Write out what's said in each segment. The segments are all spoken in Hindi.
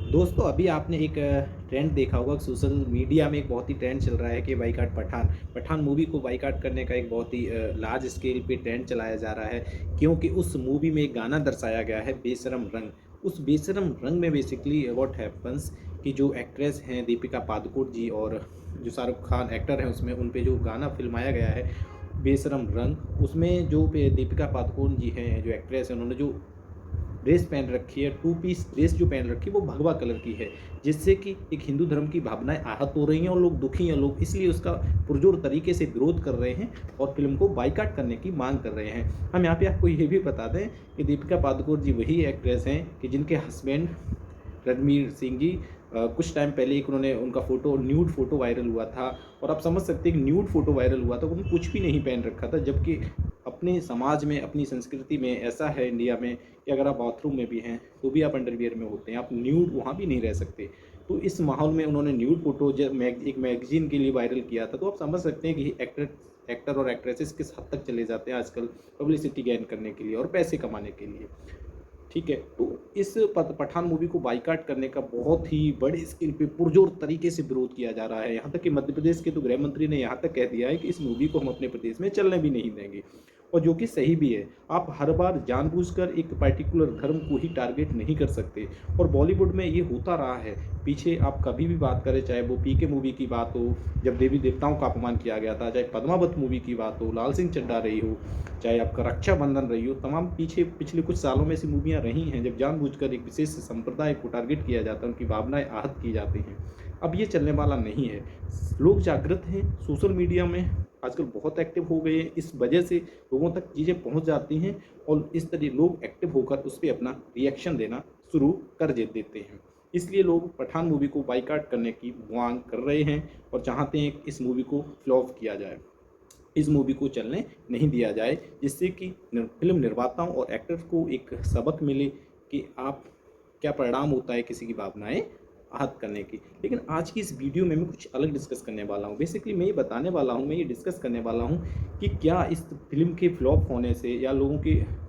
दोस्तों अभी आपने एक ट्रेंड देखा होगा सोशल मीडिया में। एक बहुत ही ट्रेंड चल रहा है कि बाइकआउट पठान पठान मूवी को बाइकआउट करने का एक बहुत ही लार्ज स्केल पे ट्रेंड चलाया जा रहा है, क्योंकि उस मूवी में एक गाना दर्शाया गया है बेशरम रंग। उस बेशरम रंग में बेसिकली व्हाट हैपन्स कि जो एक्ट्रेस हैं दीपिका पादुकोण जी और जो शाहरुख खान एक्टर हैं उसमें उन पे जो गाना फिल्माया गया है बेशरम रंग, उसमें जो दीपिका पादुकोण जी हैं जो एक्ट्रेस हैं उन्होंने जो ड्रेस पहन रखी है, टू पीस ड्रेस जो पहन रखी है वो भगवा कलर की है, जिससे कि एक हिंदू धर्म की भावनाएं आहत हो रही हैं और लोग दुखी हैं। लोग इसलिए उसका पुरजोर तरीके से विरोध कर रहे हैं और फिल्म को बाइकाट करने की मांग कर रहे हैं। हम यहाँ पे आपको ये भी बता दें कि दीपिका पादुकोण जी वही एक्ट्रेस हैं कि जिनके हस्बैंड रणवीर सिंह जी कुछ टाइम पहले एक उन्होंने उनका फ़ोटो न्यूड फ़ोटो वायरल हुआ था। और आप समझ सकते हैं कि न्यूड फ़ोटो वायरल हुआ था, उन्होंने कुछ भी नहीं पहन रखा था, जबकि अपने समाज में अपनी संस्कृति में ऐसा है इंडिया में कि अगर आप बाथरूम में भी हैं तो भी आप अंडरवियर में होते हैं, आप न्यूड वहाँ भी नहीं रह सकते। तो इस माहौल में उन्होंने न्यूड फ़ोटो एक मैगजीन के लिए वायरल किया था। तो आप समझ सकते हैं कि एक्टर और एक्ट्रेसेस किस हद तक चले जाते हैं आजकल पब्लिसिटी गेन करने के लिए और पैसे कमाने के लिए। ठीक है, तो इस पठान मूवी को बाइकाट करने का बहुत ही बड़े स्केल पे पुरजोर तरीके से विरोध किया जा रहा है। यहाँ तक कि मध्य प्रदेश के तो गृह मंत्री ने यहाँ तक कह दिया है कि इस मूवी को हम अपने प्रदेश में चलने भी नहीं देंगे, और जो कि सही भी है। आप हर बार जानबूझकर एक पर्टिकुलर धर्म को ही टारगेट नहीं कर सकते, और बॉलीवुड में ये होता रहा है। पीछे आप कभी भी बात करें, चाहे वो पीके मूवी की बात हो जब देवी देवताओं का अपमान किया गया था, चाहे पद्मावत मूवी की बात हो, लाल सिंह चड्ढा रही हो, चाहे आपका रक्षाबंधन रही हो, तमाम पीछे पिछले कुछ सालों में ऐसी मूवियाँ रही हैं जब जानबूझकर एक विशेष संप्रदाय को टारगेट किया जाता है, उनकी भावनाएं आहत की जाती हैं। अब ये चलने वाला नहीं है। लोग जागृत हैं, सोशल मीडिया में आजकल बहुत एक्टिव हो गए हैं, इस वजह से लोगों तक चीज़ें पहुंच जाती हैं और इस तरह लोग एक्टिव होकर उस पर अपना रिएक्शन देना शुरू कर देते हैं। इसलिए लोग पठान मूवी को बाइकाट करने की मांग कर रहे हैं और चाहते हैं कि इस मूवी को फ्लॉप किया जाए, इस मूवी को चलने नहीं दिया जाए, जिससे कि फिल्म निर्माताओं और एक्टर्स को एक सबक मिले कि आप क्या परिणाम होता है किसी की भावनाएं आहत करने की। लेकिन आज की इस वीडियो में मैं कुछ अलग डिस्कस करने वाला हूँ। बेसिकली मैं ये बताने वाला हूँ, मैं ये डिस्कस करने वाला हूँ कि क्या इस फिल्म के फ्लॉप होने से या लोगों के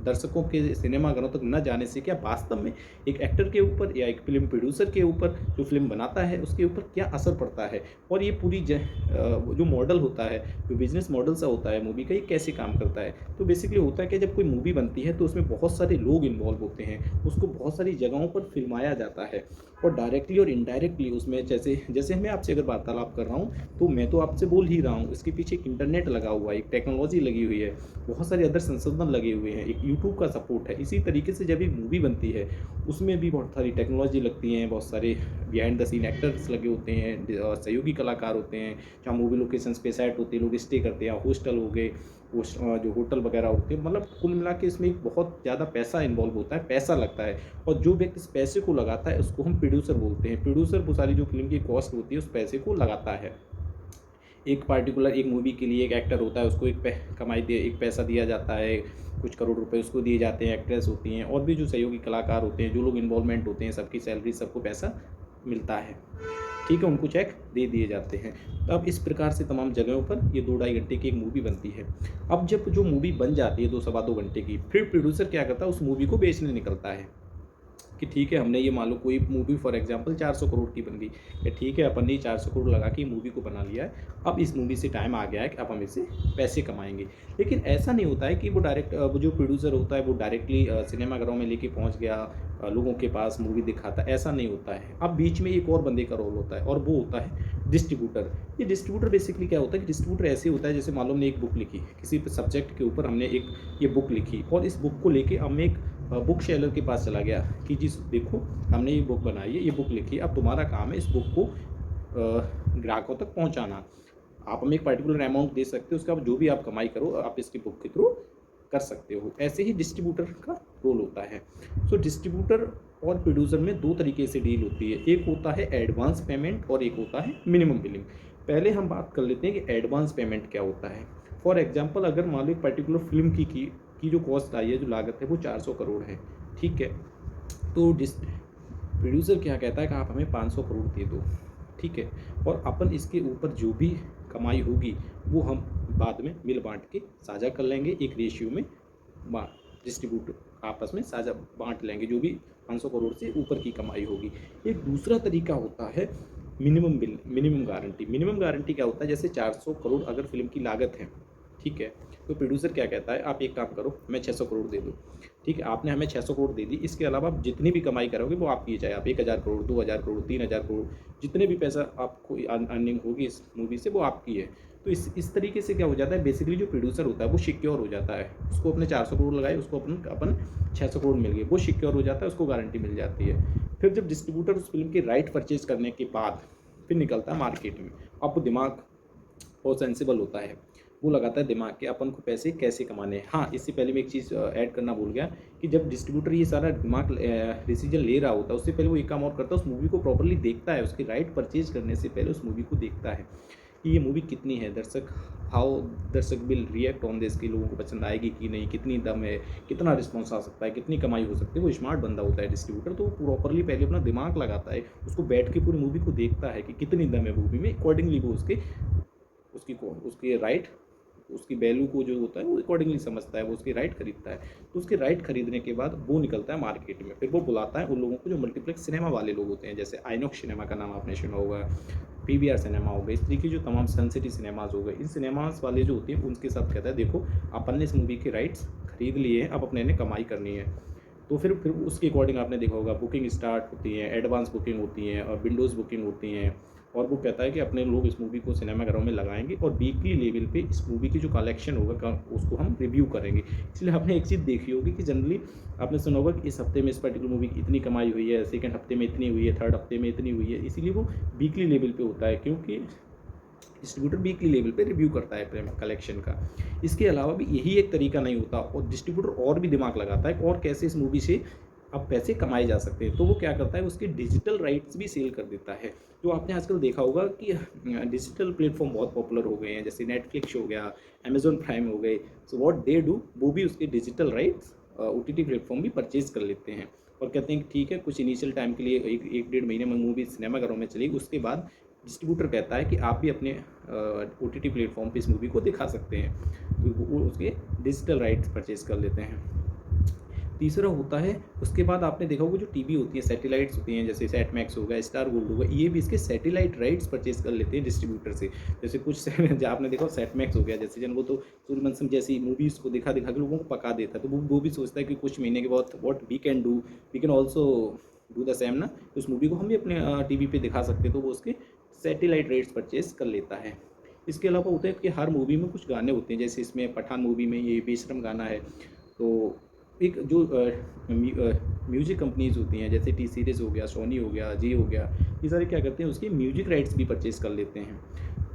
दर्शकों के सिनेमाघरों तक न जाने से क्या वास्तव में एक एक्टर के ऊपर या एक फिल्म प्रोड्यूसर के ऊपर जो फिल्म बनाता है उसके ऊपर क्या असर पड़ता है, और ये पूरी जो मॉडल होता है, जो बिजनेस मॉडल सा होता है मूवी का, ये कैसे काम करता है। तो बेसिकली होता है कि जब कोई मूवी बनती है तो उसमें बहुत सारे लोग इन्वॉल्व होते हैं, उसको बहुत सारी जगहों पर फिल्माया जाता है और डायरेक्टली और इनडायरेक्टली उसमें जैसे जैसे मैं आपसे अगर वार्तालाप कर रहा हूँ तो मैं तो आपसे बोल ही रहा हूँ, इसके पीछे एक इंटरनेट लगा हुआ है, एक टेक्नोलॉजी लगी हुई है, बहुत सारे अदर संसाधन लगे हुए हैं, एक यूट्यूब का सपोर्ट है। इसी तरीके से जब एक मूवी बनती है उसमें भी बहुत सारी टेक्नोलॉजी लगती हैं, बहुत सारे बिहाइंड द सीन एक्टर्स लगे होते हैं और सहयोगी कलाकार होते हैं, जहाँ मूवी लोकेशंस पे सेट होते हैं, लोग स्टे करते हैं, हॉस्टल हो गए, जो होटल वगैरह होते हैं। मतलब कुल मिला के इसमें एक बहुत ज़्यादा पैसा इन्वॉल्व होता है, पैसा लगता है, और जो व्यक्ति इस पैसे को लगाता है उसको हम प्रोड्यूसर बोलते हैं। प्रोड्यूसर वो सारी जो फिल्म की कॉस्ट होती है उस पैसे को लगाता है। एक पार्टिकुलर एक मूवी के लिए एक एक्टर होता है, उसको एक पैसा दिया जाता है, कुछ करोड़ रुपए उसको दिए जाते हैं, एक्ट्रेस होती हैं और भी जो सहयोगी कलाकार होते हैं, जो लोग इन्वॉल्वमेंट होते हैं, सबकी सैलरी, सबको पैसा मिलता है। ठीक है, उनको चेक दे दिए जाते हैं। तो अब इस प्रकार से तमाम जगहों पर ये 2-2.5 घंटे की एक मूवी बनती है। अब जब जो मूवी बन जाती है 2 सवा 2 घंटे की, फिर प्रोड्यूसर क्या करता है, उस मूवी को बेचने निकलता है कि ठीक है, हमने ये मान लो कोई मूवी फॉर एग्जांपल 400 करोड़ की बन गई, कि ठीक है अपन ने 400 करोड़ लगा के मूवी को बना लिया है, अब इस मूवी से टाइम आ गया है कि अब हम इससे पैसे कमाएंगे। लेकिन ऐसा नहीं होता है कि वो डायरेक्ट जो प्रोड्यूसर होता है वो डायरेक्टली सिनेमाघरों में लेके पहुंच गया, लोगों के पास मूवी दिखाता है, ऐसा नहीं होता है। अब बीच में एक और बंदे का रोल होता है और वो होता है डिस्ट्रीब्यूटर। ये डिस्ट्रीब्यूटर बेसिकली क्या होता है कि डिस्ट्रीब्यूटर ऐसे होता है जैसे मालूम ने एक बुक लिखी, किसी सब्जेक्ट के ऊपर हमने एक ये बुक लिखी और इस बुक को लेके हम एक बुक सेलर के पास चला गया कि जी देखो हमने ये बुक बनाई है, ये बुक लिखी है, अब तुम्हारा काम है इस बुक को ग्राहकों तक पहुंचाना। आप हमें एक पर्टिकुलर अमाउंट दे सकते हो, उसका जो भी आप कमाई करो आप इसकी बुक के थ्रू कर सकते हो। ऐसे ही डिस्ट्रीब्यूटर का रोल होता है। सो डिस्ट्रीब्यूटर और प्रोड्यूसर में 2 तरीके से डील होती है, एक होता है एडवांस पेमेंट और एक होता है मिनिमम बिलिंग। पहले हम बात कर लेते हैं कि एडवांस पेमेंट क्या होता है। फॉर एग्जांपल अगर मान लो एक पर्टिकुलर फिल्म की जो कॉस्ट आई है, जो लागत है वो 400 करोड़ है, ठीक है, तो प्रोड्यूसर क्या कहता है कि आप हमें 500 करोड़ दे दो, ठीक है, और अपन इसके ऊपर जो भी कमाई होगी वो हम बाद में मिल बांट के साझा कर लेंगे, एक रेशियो में डिस्ट्रीब्यूट आपस में साझा बाँट लेंगे, जो भी 500 करोड़ से ऊपर की कमाई होगी। एक दूसरा तरीका होता है मिनिमम गारंटी। मिनिमम गारंटी क्या होता है, जैसे 400 करोड़ अगर फ़िल्म की लागत है, ठीक है? तो प्रोड्यूसर क्या कहता है, आप एक काम करो, हमें 600 करोड़ दे दो, ठीक है? आपने हमें 600 करोड़ दे दी, इसके अलावा आप जितनी भी कमाई करोगे वो आपकी है, चाहे आप 1000 करोड़, 2000 करोड़, 3000 करोड़, जितने भी पैसा आपको अर्निंग होगी इस मूवी से वो आपकी है। तो इस तरीके से क्या हो जाता है, बेसिकली जो प्रोड्यूसर होता है वो सिक्योर हो जाता है। उसको अपने 400 करोड़ लगाए, उसको अपन 600 करोड़ मिल गए, वो सिक्योर हो जाता है, उसको गारंटी मिल जाती है। फिर जब डिस्ट्रीब्यूटर उस फिल्म की राइट परचेज करने के बाद फिर निकलता है मार्केट में। अब दिमाग बहुत सेंसिबल होता है, वो लगाता है दिमाग कि अपन को पैसे कैसे कमाने हैं। हाँ, इससे पहले मैं एक चीज़ ऐड करना भूल गया कि जब डिस्ट्रीब्यूटर ये सारा दिमाग डिसीजन ले रहा होता है, उससे पहले वो एक काम और करता है, उस मूवी को प्रॉपर्ली देखता है, उसकी राइट परचेज करने से पहले उस मूवी को देखता है कि ये मूवी कितनी है, दर्शक विल रिएक्ट ऑन दिस, कि लोगों को पसंद आएगी कि नहीं, कितनी दम है, कितना रिस्पॉन्स आ सकता है, कितनी कमाई हो सकती है। वो स्मार्ट बंदा होता है डिस्ट्रीब्यूटर, तो वो प्रॉपर्ली पहले अपना दिमाग लगाता है, उसको बैठ के पूरी मूवी को देखता है कि कितनी दम है मूवी में, अकॉर्डिंगली वो उसकी राइट, उसकी वैल्यू को जो होता है वो अकॉर्डिंगली समझता है, वो उसकी राइट खरीदता है। तो उसकी राइट खरीदने के बाद वो निकलता है मार्केट में, फिर वो बुलाता है उन लोगों को जो मल्टीप्लेक्स सिनेमा वाले लोग होते हैं, जैसे आइनॉक्स सिनेमा का नाम आपने सुना होगा, पीवीआर सिनेमा हो गए, इस तरीके जो तमाम सन सिटी सिनेमाज हो गए, इन सिनेमाज वाले जो होते हैं उनके साथ कहता है देखो अपन ने इस मूवी के राइट्स खरीद लिए हैं, अब अपने ने कमाई करनी है। तो फिर उसके अकॉर्डिंग आपने देखा होगा बुकिंग स्टार्ट होती है, एडवांस बुकिंग होती है और विंडोज़ बुकिंग होती हैं, और वो कहता है कि अपने लोग इस मूवी को सिनेमाघरों में लगाएंगे और वीकली लेवल पे इस मूवी की जो कलेक्शन होगा उसको हम रिव्यू करेंगे। इसलिए आपने एक चीज़ देखी होगी कि जनरली आपने सुना होगा कि इस हफ्ते में इस पर्टिकुलर मूवी की इतनी कमाई हुई है, सेकंड हफ्ते में इतनी हुई है, थर्ड हफ्ते में इतनी हुई है, इसीलिए वो वीकली लेवल पे होता है, क्योंकि डिस्ट्रीब्यूटर वीकली लेवल पे रिव्यू करता है प्रेम कलेक्शन का। इसके अलावा भी यही एक तरीका नहीं होता, और डिस्ट्रीब्यूटर और भी दिमाग लगाता है और कैसे इस मूवी से अब पैसे कमाए जा सकते हैं। तो वो क्या करता है, उसके डिजिटल राइट्स भी सेल कर देता है। जो आपने आजकल देखा होगा कि डिजिटल प्लेटफॉर्म बहुत पॉपुलर हो गए हैं, जैसे नेटफ्लिक्स हो गया, अमेजॉन प्राइम हो गए। सो व्हाट दे डू, वो भी उसके डिजिटल राइट्स ओटीटी प्लेटफॉर्म भी परचेज कर लेते हैं और कहते हैं कि ठीक है, कुछ इनिशियल टाइम के लिए एक डेढ़ महीने में मूवी सिनेमाघरों में चलेगी, उसके बाद डिस्ट्रीब्यूटर कहता है कि आप भी अपने ओटीटी प्लेटफॉर्म पे इस मूवी को दिखा सकते हैं, तो वो उसके डिजिटल राइट्स परचेज कर लेते हैं। तीसरा होता है, उसके बाद आपने देखा होगा जो टीवी होती है, सैटेलाइट्स होती हैं, जैसे सेट मैक्स होगा, स्टार गोल्ड होगा, ये भी इसके सैटेलाइट राइट्स परचेज कर लेते हैं डिस्ट्रीब्यूटर से। जैसे कुछ जो आपने देखा सेट मैक्स हो गया, जैसे जन वो तो सूर्यवंशम जैसी मूवीज़ को दिखा दिखा के लोगों को पका देता है, तो वो भी सोचता है कि कुछ महीने के बाद what we can do, we can also do the same ना, उस मूवी को हम भी अपने टीवी पे दिखा सकते हैं, तो वो उसके सैटेलाइट राइट्स परचेज कर लेता है। इसके अलावा होता है कि हर मूवी में कुछ गाने होते हैं, जैसे इसमें पठान मूवी में ये बेशरम गाना है, तो एक जो म्यूजिक कंपनीज होती हैं, जैसे टी सीरीज़ हो गया, सोनी हो गया, जी हो गया, ये सारे क्या करते हैं, उसके म्यूजिक राइट्स भी परचेज कर लेते हैं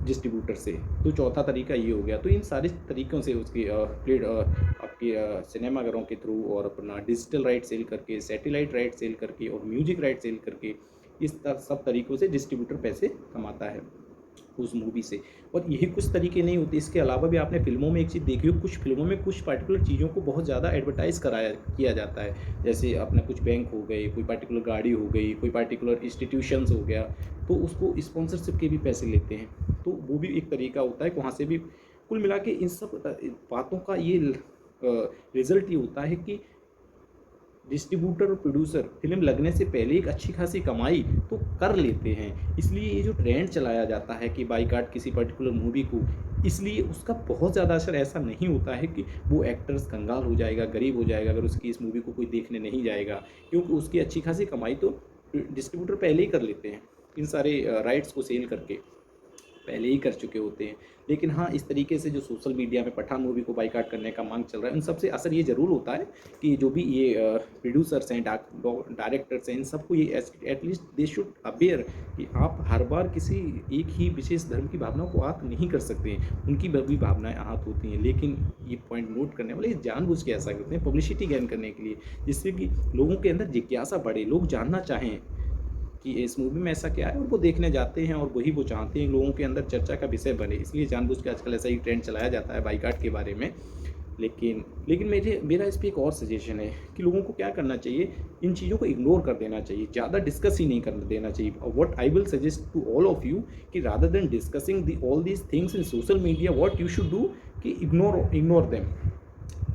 डिस्ट्रीब्यूटर से। तो चौथा तरीका ये हो गया। तो इन सारे तरीक़ों से उसकी आपके सिनेमाघरों के थ्रू और अपना डिजिटल राइट सेल करके, सैटेलाइट राइट सेल करके और म्यूजिक राइट सेल करके, इस सब तरीक़ों से डिस्ट्रीब्यूटर पैसे कमाता है उस मूवी से। और यही कुछ तरीके नहीं होते, इसके अलावा भी आपने फ़िल्मों में एक चीज़ देखी हो, कुछ फ़िल्मों में कुछ पर्टिकुलर चीज़ों को बहुत ज़्यादा एडवर्टाइज़ किया जाता है। जैसे अपना कुछ बैंक हो गए, कोई पर्टिकुलर गाड़ी हो गई, कोई पर्टिकुलर इंस्टीट्यूशंस हो गया, तो उसको स्पॉन्सरशिप के भी पैसे लेते हैं। तो वो भी एक तरीका होता है, वहाँ से भी कुल मिला के इन सब बातों का ये रिज़ल्ट ये होता है कि डिस्ट्रीब्यूटर और प्रोड्यूसर फिल्म लगने से पहले एक अच्छी खासी कमाई तो कर लेते हैं। इसलिए ये जो ट्रेंड चलाया जाता है कि बाइकआउट किसी पर्टिकुलर मूवी को, इसलिए उसका बहुत ज़्यादा असर ऐसा नहीं होता है कि वो एक्टर्स कंगाल हो जाएगा, गरीब हो जाएगा अगर उसकी इस मूवी को कोई देखने नहीं जाएगा, क्योंकि उसकी अच्छी खासी कमाई तो डिस्ट्रीब्यूटर पहले ही कर लेते हैं, इन सारे राइट्स को सेल करके पहले ही कर चुके होते हैं। लेकिन हाँ, इस तरीके से जो सोशल मीडिया में पठान मूवी को बाइकाट करने का मांग चल रहा है, उन सबसे असर ये ज़रूर होता है कि जो भी ये प्रोड्यूसर्स हैं, डायरेक्टर्स हैं, इन सबको ये एटलीस्ट दे शुड अवेयर कि आप हर बार किसी एक ही विशेष धर्म की भावनाओं को आहत नहीं कर सकते हैं, उनकी भी भावनाएं आहत होती हैं। लेकिन ये पॉइंट नोट करने वाले जानबूझ के ऐसा करते हैं पब्लिसिटी गेन करने के लिए, जिससे कि लोगों के अंदर जिज्ञासा बढ़े, लोग जानना चाहें कि इस मूवी में ऐसा क्या है, और वो देखने जाते हैं और वही वो चाहते हैं लोगों के अंदर चर्चा का विषय बने। इसलिए जानबूझ के आजकल ऐसा ही ट्रेंड चलाया जाता है बाइकाट के बारे में। लेकिन मेरा इस पर एक और सजेशन है कि लोगों को क्या करना चाहिए, इन चीज़ों को इग्नोर कर देना चाहिए, ज़्यादा डिस्कस ही नहीं कर देना चाहिए। What I will suggest to all of you कि rather than discussing all these things in social media, what you should do कि इग्नोर देम।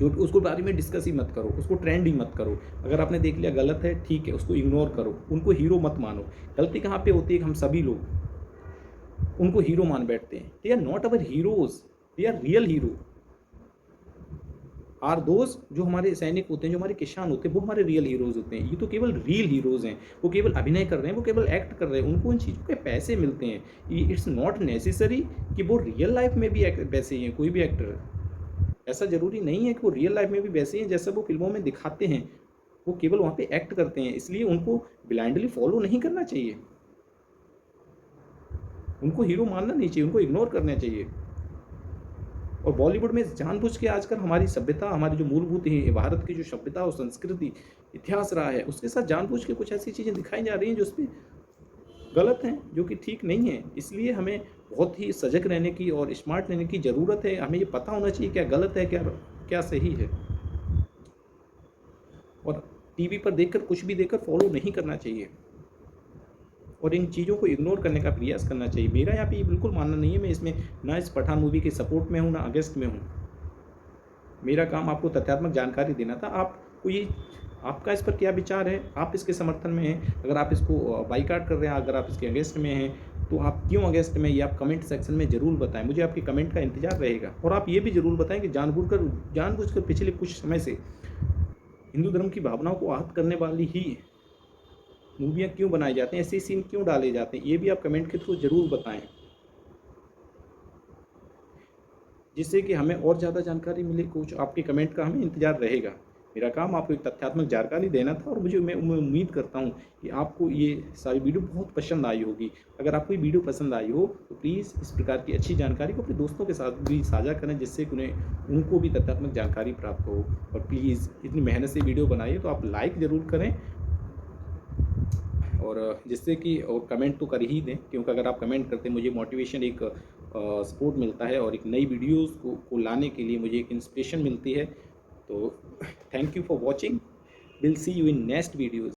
जो उसको बारे में डिस्कस ही मत करो, उसको ट्रेंड ही मत करो। अगर आपने देख लिया गलत है, ठीक है, उसको इग्नोर करो, उनको हीरो मत मानो। गलती कहाँ पे होती है कि हम सभी लोग उनको हीरो मान बैठते हैं। They are not our heroes, they are real hero. Are those जो हमारे सैनिक होते हैं, जो हमारे किसान होते हैं, वो हमारे रियल हीरोज होते हैं। ये तो केवल रियल हीरोज हैं, वो केवल अभिनय कर रहे हैं, वो केवल एक्ट कर रहे हैं, उनको उन चीज़ों के पैसे मिलते हैं। इट्स नॉट नेसेसरी कि वो रियल लाइफ में भी वैसे ही हैं। कोई भी एक्टर ऐसा ज़रूरी नहीं है कि वो रियल लाइफ में भी वैसे ही हैं जैसा वो फिल्मों में दिखाते हैं। वो केवल वहाँ पे एक्ट करते हैं, इसलिए उनको ब्लाइंडली फॉलो नहीं करना चाहिए, उनको हीरो मानना नहीं चाहिए, उनको इग्नोर करना चाहिए। और बॉलीवुड में जानबूझ के आजकल हमारी सभ्यता, हमारी जो मूलभूत है भारत की जो सभ्यता और संस्कृति इतिहास रहा है, उसके साथ जानबूझ के कुछ ऐसी चीज़ें दिखाई जा रही हैं जो उस पर गलत हैं, जो कि ठीक नहीं है। इसलिए हमें बहुत ही सजग रहने की और स्मार्ट रहने की ज़रूरत है। हमें ये पता होना चाहिए क्या गलत है, क्या क्या सही है। और टीवी पर देखकर कुछ भी देखकर फॉलो नहीं करना चाहिए और इन चीज़ों को इग्नोर करने का प्रयास करना चाहिए। मेरा यहाँ पे ये बिल्कुल मानना नहीं है, मैं इसमें ना इस पठान मूवी के सपोर्ट में हूँ, ना अगेंस्ट में हूँ। मेरा काम आपको तथ्यात्मक जानकारी देना था। आपको ये, आपका इस पर क्या विचार है, आप इसके समर्थन में हैं, अगर आप इसको बाईकाट कर रहे हैं, अगर आप इसके अगेंस्ट में हैं, तो आप क्यों अगेंस्ट में, ये आप कमेंट सेक्शन में ज़रूर बताएं। मुझे आपके कमेंट का इंतजार रहेगा। और आप ये भी ज़रूर बताएं कि जानबूझकर पिछले कुछ समय से हिंदू धर्म की भावनाओं को आहत करने वाली ही मूवियाँ क्यों बनाई जाती हैं, ऐसे सीन क्यों डाले जाते हैं, ये भी आप कमेंट के थ्रू ज़रूर बताएं, जिससे कि हमें और ज़्यादा जानकारी मिले। कुछ आपके कमेंट का हमें इंतज़ार रहेगा। मेरा काम आपको एक तथ्यात्मक जानकारी देना था और मैं उम्मीद करता हूँ कि आपको ये सारी वीडियो बहुत पसंद आई होगी। अगर आपको ये वीडियो पसंद आई हो तो प्लीज़ इस प्रकार की अच्छी जानकारी को अपने दोस्तों के साथ भी साझा करें, जिससे कि उनको भी तथ्यात्मक जानकारी प्राप्त हो। और प्लीज़ इतनी मेहनत से वीडियो बनाइए तो आप लाइक ज़रूर करें, और जिससे कि और कमेंट तो कर ही दें, क्योंकि अगर आप कमेंट करते हैं मुझे मोटिवेशन, एक सपोर्ट मिलता है और एक नई वीडियोस को लाने के लिए मुझे एक इंस्पिरेशन मिलती है। तो thank you for watching, will see you in next videos.